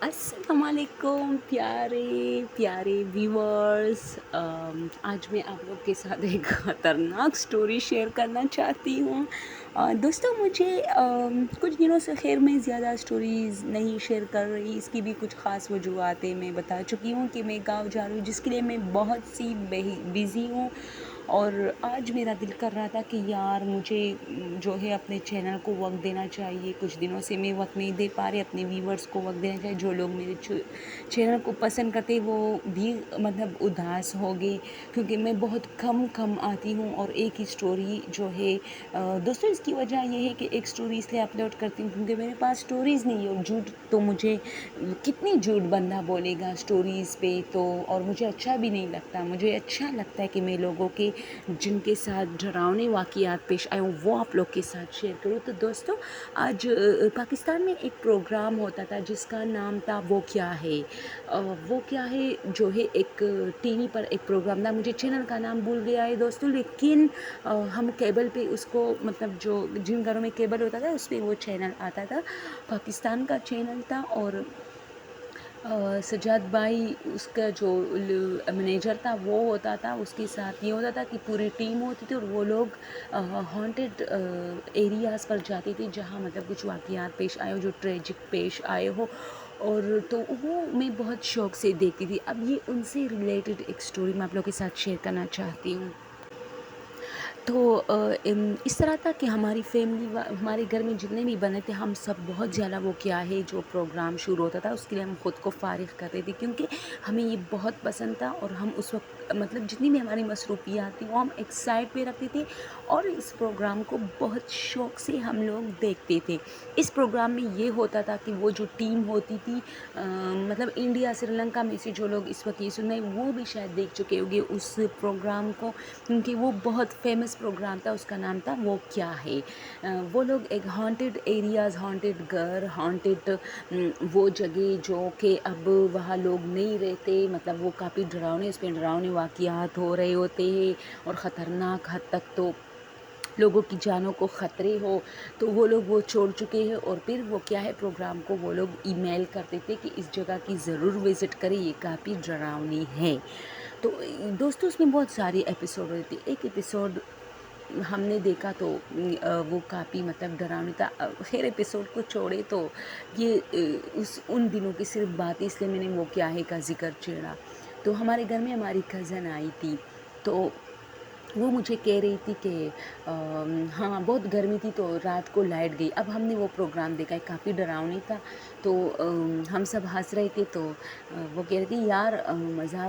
السلام علیکم پیارے پیارے ویورز، آج میں آپ لوگ کے ساتھ ایک خطرناک سٹوری شیئر کرنا چاہتی ہوں۔ دوستوں، مجھے کچھ دنوں سے خیر میں زیادہ سٹوریز نہیں شیئر کر رہی، اس کی بھی کچھ خاص وجوہاتیں میں بتا چکی ہوں کہ میں گاؤں جا رہی ہوں، جس کے لیے میں بہت سی بزی ہوں۔ اور آج میرا دل کر رہا تھا کہ یار مجھے جو ہے اپنے چینل کو وقت دینا چاہیے۔ کچھ دنوں سے میں وقت نہیں دے پا رہی، اپنے ویورز کو وقت دینا چاہیے۔ جو لوگ میرے چینل کو پسند کرتے وہ بھی مطلب اداس ہو گئے، کیونکہ میں بہت کم آتی ہوں اور ایک ہی سٹوری جو ہے دوستوں، اس کی وجہ یہ ہے کہ ایک سٹوری اس لیے اپلوڈ کرتی ہوں کیونکہ میرے پاس سٹوریز نہیں ہے، اور جھوٹ تو مجھے کتنی جھوٹ بندہ بولے گا سٹوریز پہ، تو اور مجھے اچھا بھی نہیں لگتا۔ مجھے اچھا لگتا ہے کہ میں لوگوں کے جن کے ساتھ ڈراؤنے واقعات پیش آئے ہوں وہ آپ لوگ کے ساتھ شیئر کروں۔ تو دوستوں، آج پاکستان میں ایک پروگرام ہوتا تھا جس کا نام تھا وہ کیا ہے، وہ کیا ہے جو ہے ایک ٹی وی پر ایک پروگرام تھا۔ مجھے چینل کا نام بھول گیا ہے دوستوں، لیکن ہم کیبل پہ اس کو مطلب جو جن گھروں میں کیبل ہوتا تھا اس پہ وہ چینل آتا تھا، پاکستان کا چینل تھا۔ اور سجاد بھائی اس کا جو مینیجر تھا وہ ہوتا تھا، اس کے ساتھ یہ ہوتا تھا کہ پوری ٹیم ہوتی تھی اور وہ لوگ ہانٹیڈ ایریاز پر جاتے تھے جہاں مطلب کچھ واقعات پیش آئے ہو، جو ٹریجک پیش آئے ہو، اور تو وہ میں بہت شوق سے دیکھتی تھی۔ اب یہ ان سے ریلیٹڈ ایک سٹوری میں آپ لوگوں کے ساتھ شیئر کرنا چاہتی ہوں۔ تو اس طرح تھا کہ ہماری فیملی ہمارے گھر میں جتنے بھی بنے تھے ہم سب بہت زیادہ وہ کیا ہے جو پروگرام شروع ہوتا تھا اس کے لیے ہم خود کو فارغ کرتے تھے، کیونکہ ہمیں یہ بہت پسند تھا، اور ہم اس وقت مطلب جتنی بھی ہماری مصروفیات تھیں وہ ہم ایک سائڈ پہ رکھتے تھے اور اس پروگرام کو بہت شوق سے ہم لوگ دیکھتے تھے۔ اس پروگرام میں یہ ہوتا تھا کہ وہ جو ٹیم ہوتی تھی مطلب انڈیا سری لنکا میں سے جو لوگ اس وقت یہ سن رہے ہیں وہ بھی شاید دیکھ چکے ہوگے اس پروگرام کو، کیونکہ وہ بہت فیمس پروگرام تھا۔ اس کا نام تھا وہ کیا ہے۔ وہ لوگ ایک ہانٹیڈ ایریاز، ہانٹیڈ گھر، ہانٹیڈ وہ جگہ جو کہ اب وہاں لوگ نہیں رہتے، مطلب وہ کافی ڈراؤنے، اس پہ ڈراؤنے واقعات ہو رہے ہوتے ہیں اور خطرناک حد تک تو لوگوں کی جانوں کو خطرے ہو، تو وہ لوگ وہ چھوڑ چکے ہیں، اور پھر وہ کیا ہے پروگرام کو وہ لوگ ای میل کرتے تھے کہ اس جگہ کی ضرور وزٹ کریں، یہ کافی ڈراؤنی ہے۔ تو دوستوں، اس میں بہت ساری ایپیسوڈ ہوتی تھی۔ ایک ایپیسوڈ ہم نے دیکھا تو وہ کافی مطلب ڈراؤنی تھا۔ خیر ایپیسوڈ کو چھوڑے تو یہ ان دنوں کی صرف بات، اس لیے میں نے وہ کیا ہے کا ذکر چھیڑا۔ تو ہمارے گھر میں ہماری کزن آئی تھی، تو وہ مجھے کہہ رہی تھی کہ ہاں بہت گرمی تھی تو رات کو لائٹ گئی۔ اب ہم نے وہ پروگرام دیکھا ہے، کافی ڈراؤنی تھا، تو ہم سب ہنس رہے تھے، تو وہ کہہ رہی تھی یار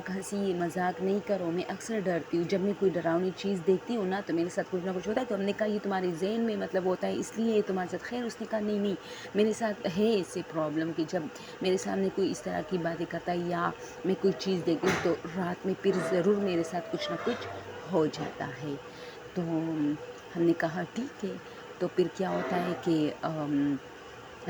ہنسی مذاق نہیں کرو، میں اکثر ڈرتی ہوں جب میں کوئی ڈراؤنی چیز دیکھتی ہوں نا تو میرے ساتھ کچھ نہ کچھ ہوتا ہے۔ تو ہم نے کہا یہ تمہارے ذہن میں مطلب ہوتا ہے اس لیے یہ تمہارے ساتھ۔ خیر اس نے کہا نہیں میرے ساتھ ہے اس سے پرابلم کہ جب میرے سامنے کوئی اس طرح کی باتیں کرتا ہے یا میں کوئی چیز دیکھتی ہوں تو رات میں پھر ضرور میرے ساتھ کچھ نہ کچھ ہو جاتا ہے۔ تو ہم نے کہا ٹھیک ہے۔ تو پھر کیا ہوتا ہے کہ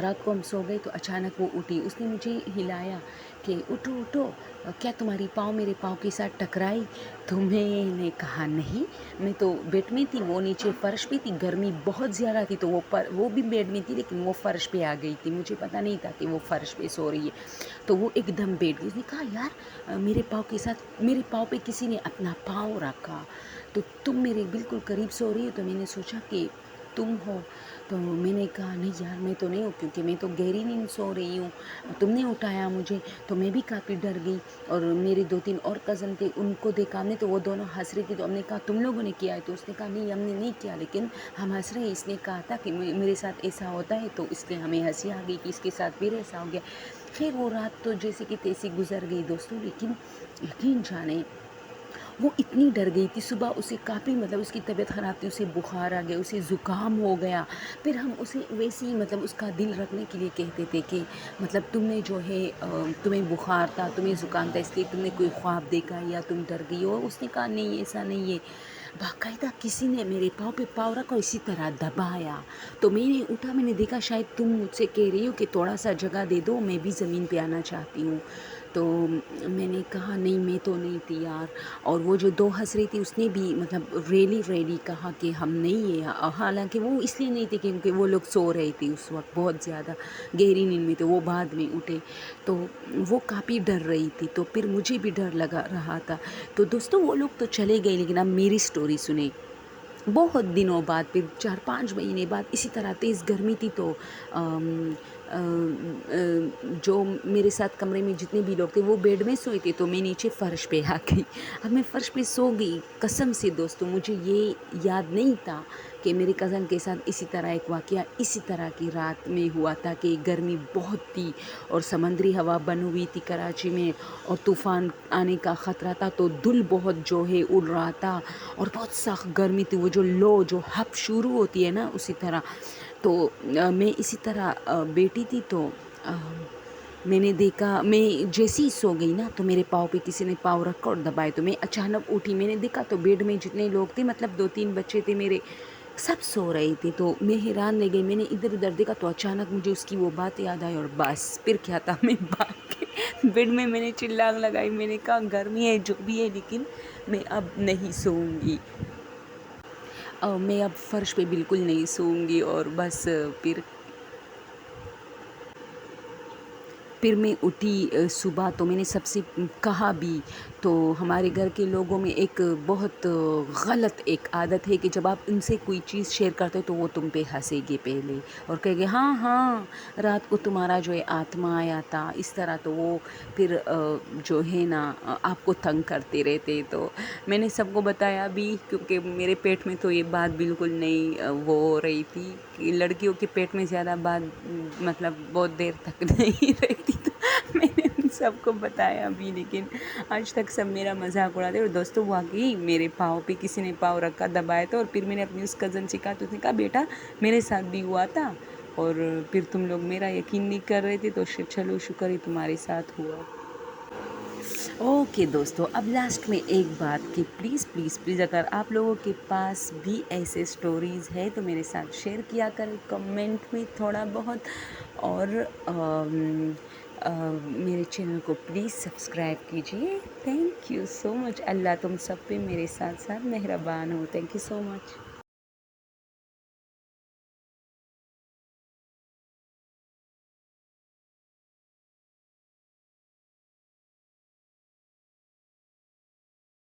رات کو ہم سو گئے تو اچانک وہ اٹھی، اس نے مجھے ہلایا کہ اٹھو اٹھو، کیا تمہاری پاؤں میرے پاؤں کے ساتھ ٹکرائی؟ تو میں نے کہا نہیں، میں تو بیڈ میں تھی، وہ نیچے فرش پہ تھی، گرمی بہت زیادہ تھی تو وہ بھی بیڈ میں تھی لیکن وہ فرش پہ آ گئی تھی، مجھے پتہ نہیں تھا کہ وہ فرش پہ سو رہی ہے۔ تو وہ ایک دم بیٹھ گئی، اس نے کہا یار میرے پاؤں کے ساتھ میرے پاؤں پہ کسی نے اپنا پاؤں رکھا، تو تم میرے بالکل قریب سو رہی ہو، تو میں نے سوچا کہ تم ہو۔ تو میں نے کہا نہیں یار میں تو نہیں ہوں، کیونکہ میں تو گہری نیند سو رہی ہوں، تم نے اٹھایا مجھے۔ تو میں بھی کافی ڈر گئی، اور میرے 2-3 اور کزن تھے، ان کو دیکھا ہم نے تو وہ دونوں ہنس رہی تھی، تو ہم نے کہا تم لوگوں نے کیا ہے؟ تو اس نے کہا نہیں ہم نے نہیں کیا، لیکن ہم ہنس رہے ہیں، اس نے کہا تھا کہ میرے ساتھ ایسا ہوتا ہے، تو اس لیے ہمیں ہنسی آ گئی کہ اس کے ساتھ پھر ایسا ہو گیا۔ خیر وہ رات تو جیسے کہ تیسے گزر گئی دوستوں، لیکن یقین جانیں وہ اتنی ڈر گئی تھی، صبح اسے کافی مطلب اس کی طبیعت خراب تھی، اسے بخار آ گیا، اسے زکام ہو گیا۔ پھر ہم اسے ویسے ہی مطلب اس کا دل رکھنے کے لیے کہتے تھے کہ مطلب تم نے جو ہے تمہیں بخار تھا، تمہیں زکام تھا، اس لیے تم نے کوئی خواب دیکھا یا تم ڈر گئی ہو۔ اس نے کہا نہیں ایسا نہیں ہے، باقاعدہ کسی نے میرے پاؤں پہ پاؤں رکھا اور اسی طرح دبایا۔ تو میں نے اٹھا، میں نے دیکھا شاید تم مجھ سے کہہ رہی ہو کہ تھوڑا سا جگہ دے دو، میں بھی زمین پہ آنا چاہتی ہوں۔ تو میں نے کہا نہیں میں تو نہیں تھی یار. اور وہ جو 2 ہنس رہی تھی اس نے بھی مطلب ریئلی کہا کہ ہم نہیں ہیں. حالانکہ وہ اس لیے نہیں تھے کیونکہ وہ لوگ سو رہے تھے اس وقت، بہت زیادہ گہری نیند میں تھے. وہ بعد میں اٹھے تو وہ کافی ڈر رہی تھی، تو پھر مجھے بھی ڈر لگا رہا تھا. تو دوستوں وہ لوگ تو چلے گئے، لیکن اب میری سٹوری سنیں. بہت دنوں بعد، پھر 4-5 مہینے بعد اسی طرح تیز گرمی تھی، تو جو میرے ساتھ کمرے میں جتنے بھی لوگ تھے وہ بیڈ میں سوئے تھے، تو میں نیچے فرش پہ آ گئی. اب میں فرش پہ سو گئی. قسم سے دوستوں مجھے یہ یاد نہیں تھا کہ میرے کزن کے ساتھ اسی طرح ایک واقعہ اسی طرح کی رات میں ہوا تھا کہ گرمی بہت تھی اور سمندری ہوا بن ہوئی تھی کراچی میں اور طوفان آنے کا خطرہ تھا. تو دل بہت جو ہے اڑ رہا تھا اور بہت سخت گرمی تھی، وہ جو ہپ شروع ہوتی ہے نا اسی طرح. تو میں اسی طرح بیٹھی تھی، تو میں نے دیکھا، میں جیسے ہی سو گئی نا تو میرے پاؤں پہ کسی نے پاؤں رکھا اور دبائے. تو میں اچانک اٹھی، میں نے دیکھا تو بیڈ میں جتنے لوگ تھے، مطلب 2-3 بچے تھے میرے، سب سو رہے تھے. تو میں حیران رہ گئی. میں نے ادھر ادھر دیکھا تو اچانک مجھے اس کی وہ بات یاد آئی، اور بس پھر کیا تھا، میں بھاگ کے بیڈ میں نے چلانے لگائی. میں نے کہا گرمی ہے جو بھی ہے لیکن میں اب نہیں سوؤں گی، میں اب فرش پہ بالکل نہیں سوؤں گی. اور بس پھر میں اٹھی صبح. تو میں نے سب سے کہا بھی. تو ہمارے گھر کے لوگوں میں ایک بہت غلط ایک عادت ہے کہ جب آپ ان سے کوئی چیز شیئر کرتے ہو تو وہ تم پہ ہنسے گے پہلے اور کہے گے ہاں رات کو تمہارا جو ہے آتما آیا تھا اس طرح. تو وہ پھر جو ہے نا آپ کو تنگ کرتے رہتے. تو میں نے سب کو بتایا بھی، کیونکہ میرے پیٹ میں تو یہ بات بالکل نہیں وہ ہو رہی تھی کہ لڑکیوں کے پیٹ میں زیادہ بات مطلب بہت دیر تک نہیں رہتی. تو میں نے ان سب کو بتایا بھی، لیکن آج تک سب میرا مذاق اڑاتے. اور دوستوں واقعی میرے پاؤں پہ کسی نے پاؤں رکھا، دبایا تھا. اور پھر میں نے اپنی اس کزن سے کہا، تو اس نے کہا بیٹا میرے ساتھ بھی ہوا تھا اور پھر تم لوگ میرا یقین نہیں کر رہے تھے، تو چلو شکر ہے تمہارے ساتھ ہوا. اوکے دوستو، اب لاسٹ میں ایک بات کہ پلیز اگر آپ لوگوں کے پاس بھی ایسے سٹوریز ہے تو میرے ساتھ شیئر کیا کریں کمنٹ میں تھوڑا بہت. اور میرے چینل کو پلیز سبسکرائب کیجیے. تھینک یو سو مچ. اللہ تم سب پہ میرے ساتھ مہربان ہو. Thank you so much.